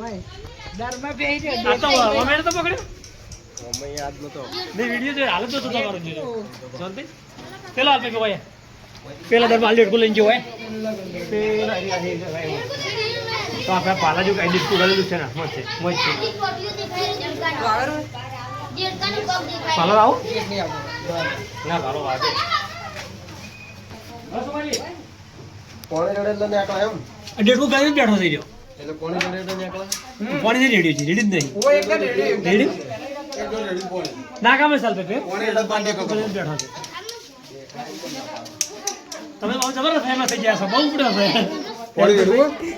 ભાઈ દરમાં બેહી રહ્યો આ તો અમે તો પકડ્યો અમે યાદ નતો ને વિડિયો જો હાલ તો તમારો જો શાંતિ પેલા આપે કે ભાઈ પેલા દર માલ ડેટ લઈને જો હોય પેલા આ તો આપણે પાલા જો કઈ ડિસ્કો કરેલું છે ને મત છે પાલો આવો ના પાલો વાગે બસ ભાઈ કોણે જોડે એટલે નીકળા એમ ડેટ કો ગાડી બેઠો થઈ ગયો એટલે કોણે જોડે એટલે નીકળા પાણી ની રેડી છે રેડી જ નહીં ઓ એક રેડી રેડી એક રેડી કોણે ના કામે ચાલ પે કોણે એટલે પાંડે કો બેઠો છે તમે બહુ જબરદસ્ત ફેમસ થઈ ગયા છો બહુ ઉપડ્યો છે કોણે રેડી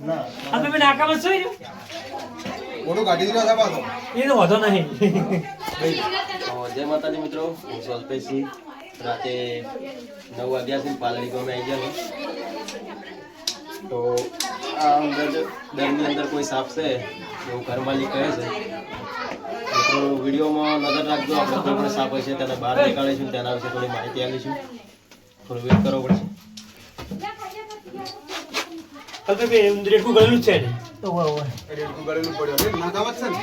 ના આ તમે નાકામ છો ને કોનો ગાડી દીધો હતા પાછો એ તો વધો નહીં જય માતાજી મિત્રો હું સ્વલ્પેશી રાતે 9 વાગ્યા સુધી પાલડી ગામે આવી ગયા તો આ અંદર દરની અંદર કોઈ સાપ છે એવું ઘર માલિક કહે છે મિત્રો વિડીયોમાં નજર રાખજો આપણે કોઈ પણ સાપ હશે તેને બહાર નીકાળીશું તેના વિશે થોડી માહિતી આપીશું થોડું વેટ કરવો પડશે કલ્પે બે રેટ કો ગળેલું છે ને તો ઓય રેડી કો ગાડીનું પડ્યો ને નાકાવત છે ને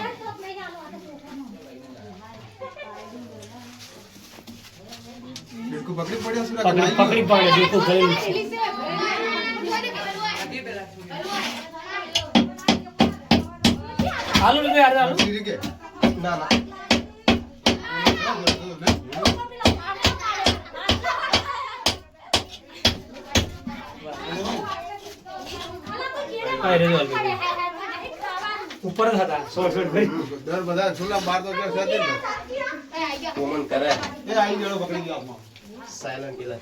રેડી કો પકડી પડ્યો સુરા પકડી પકડી પડે રેટ કો ગળેલું છે હાલો ને યાર હાલો સીધી કે ના ના આ રે હાલો ઉપર જ હતા શોર્ટ ભાઈ દર બધા છોલા બાર તો કે છે ને કોમન કરે એ આઈ ગયો પકડી ગયો આપમાં સાયલન્ટ કિલર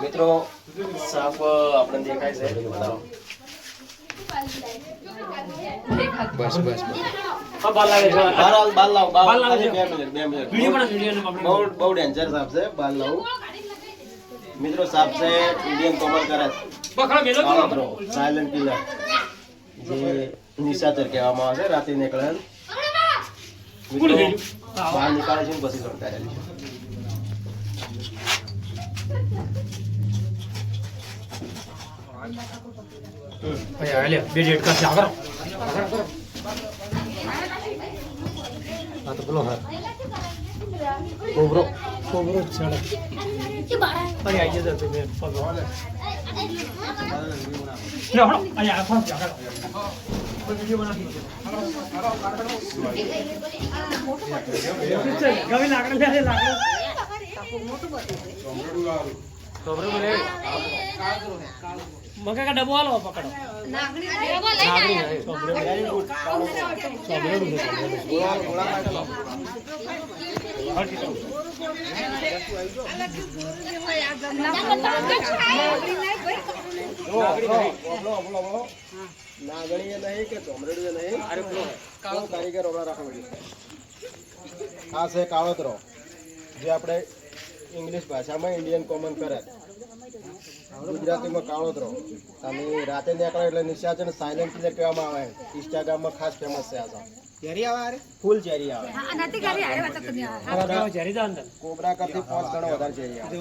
મિત્રો સાપ આપણે દેખાય છે બતાવો બસ બસ આ બાલ લાગે છે બાલ લાવ બાલ લાવ ખાલી છે. 2 મિનિટ વિડિયો પણ વિડિયો ને બહુ આપણે બહુ ડેન્જર સાપ છે બાલ લાવ મિત્રો સાપ છે ઇન્ડિયન કોમન કરે પકડો મેલો કાળો થ્રો સાયલન્ટ કિલર જે નિશાચર કહેવામાં આવે છે રાતે નીકળે મિત્રો બહાર નીકાળે છે ને પછી લડતા રહે છે ભાઈ આ લે બે ડેટ કા છે આગળ આ તો બોલો હા કોબરો કોબરો છડ ભાઈ આઈ જતો તમે પગો લે લો આય આ ફાસ આગળ કોઈ વિડિયો બનાવી છે ગમે લાકડ લે લાકડ કોબરો બોલે મકા કા ડબો આલો પકડો નાગણી કોબરો વેરી ગુડ કોબરો ગોળા ગોળા કાઢો નાગણીએ નહીં કે ચોમરેડીએ નહીં અરે કાળો કારીગર ઓલા રાખો આ છે કાળોતરો જે આપણે ઇંગ્લિશ ભાષામાં ઇન્ડિયન કોમન કરે ગુજરાતીમાં કાળોતરો તમે રાતે નીકળો એટલે નિશાચર સાયલેન્ટ કિલર કહેવામાં આવે ઇન્સ્ટાગ્રામમાં ખાસ ફેમસ છે આ સાપ ચેરી આવે ફૂલ ચેરી આવે જરી દા અંદર કોબરા કરતી 5 ગણો વધારે ચેરી આવે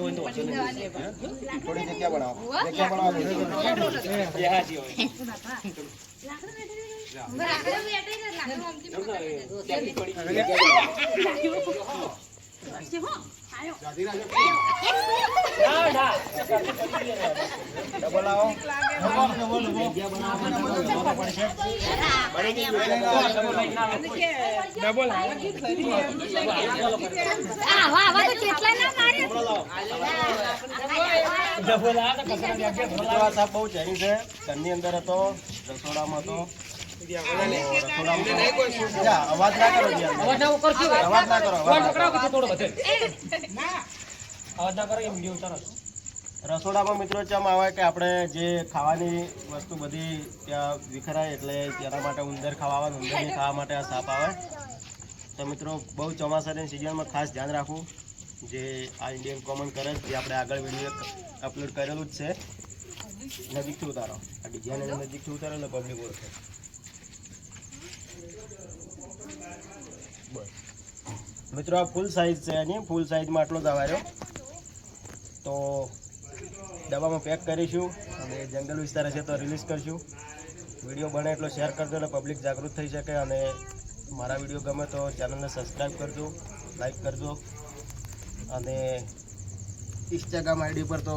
થોડી જગ્યા બનાવો એ હાજી હોય ડબલ આવો બહુ ચેરી છે ઘરની અંદર હતો રસોડામાં હતો અવાજ ના કરો અવાજ ના કરો રસોડામાં મિત્રો ચમ આવે કે આપણે જે ખાવાની વસ્તુ બધી ત્યાં વિખરાય એટલે તેના માટે ઉંદર ખાવા ઉંદરની ખાવા માટે આ સાપ આવે તો મિત્રો બહુ ચોમાસાની સિઝનમાં ખાસ ધ્યાન રાખવું જે આ ઇન્ડિયન કોમન કરે જે આપણે આગળ વિડીયો અપલોડ કરેલું જ છે નજીકથી ઉતારો આ ડિઝાઇન નજીકથી ઉતારો એટલે પબ્લિક ઓળખે બસ મિત્રો આ ફૂલ સાઇઝ છે એની ફૂલ સાઇઝમાં આટલો જ આવ્યો તો ડબ્બામાં પેક કરીશું અને જંગલ વિસ્તાર હશે તો રિલીઝ કરશું. વિડીયો બને એટલો શેર કરજો એટલે પબ્લિક જાગૃત થઈ શકે. અને મારા વિડીયો ગમે તો ચેનલને સબસ્ક્રાઈબ કરજો, લાઈક કરજો. અને ઇન્સ્ટાગ્રામ આઈડી પર તો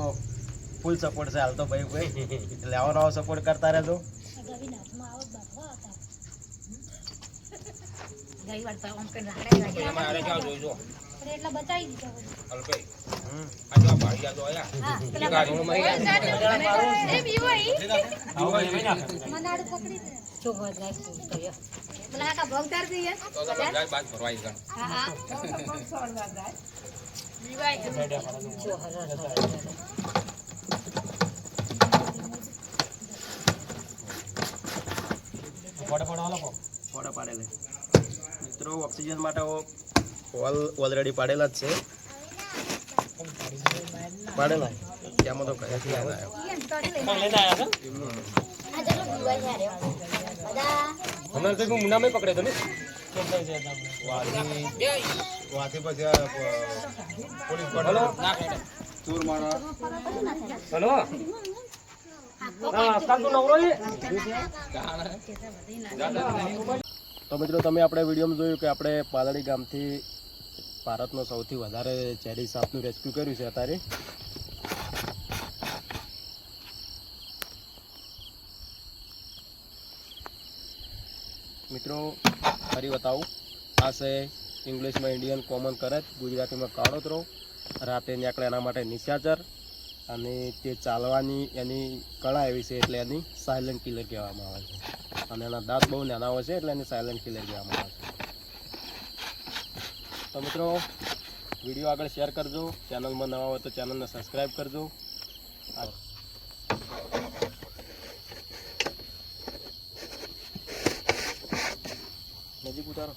ફૂલ સપોર્ટ છે હાલ તો ભાઈ એટલે આવો નવો સપોર્ટ કરતા રહેજો. ફોટા પાડેલા મિત્રો ઓક્સિજન માટે હોલ ઓલરેડી પાડેલા જ છે. પાડેલા ત્યાંમાં તો કયાથી આવ્યા હમણાં તો મુનામાં પકડે તો ને વાથી પછી પોલીસ ચોર મારા હલો તો મિત્રો તમે આપણે વિડીયોમાં જોયું કે આપણે પાલડી ગામથી ભારતનો સૌથી વધારે ચેરી સાપનું રેસ્ક્યુ કર્યું છે અત્યારે. મિત્રો ફરી બતાવું, આ છે ઇંગ્લિશમાં ઇન્ડિયન કોમન કરચ, ગુજરાતીમાં કાળોતરો. રાતે નીકળે એના માટે નિશાચર, અને તે ચાલવાની એની કળા એવી છે એટલે એની સાયલન્ટ કિલર કહેવામાં આવે છે. અને એના દાંત બહુ નાના હોય છે એટલે એને સાયલન્ટ કિલર કહેવામાં આવે છે. તો મિત્રો વિડીયો આગળ શેર કરજો, ચેનલમાં નવા હોય તો ચેનલને સબસ્ક્રાઈબ કરજો. નજીક ઉતારો.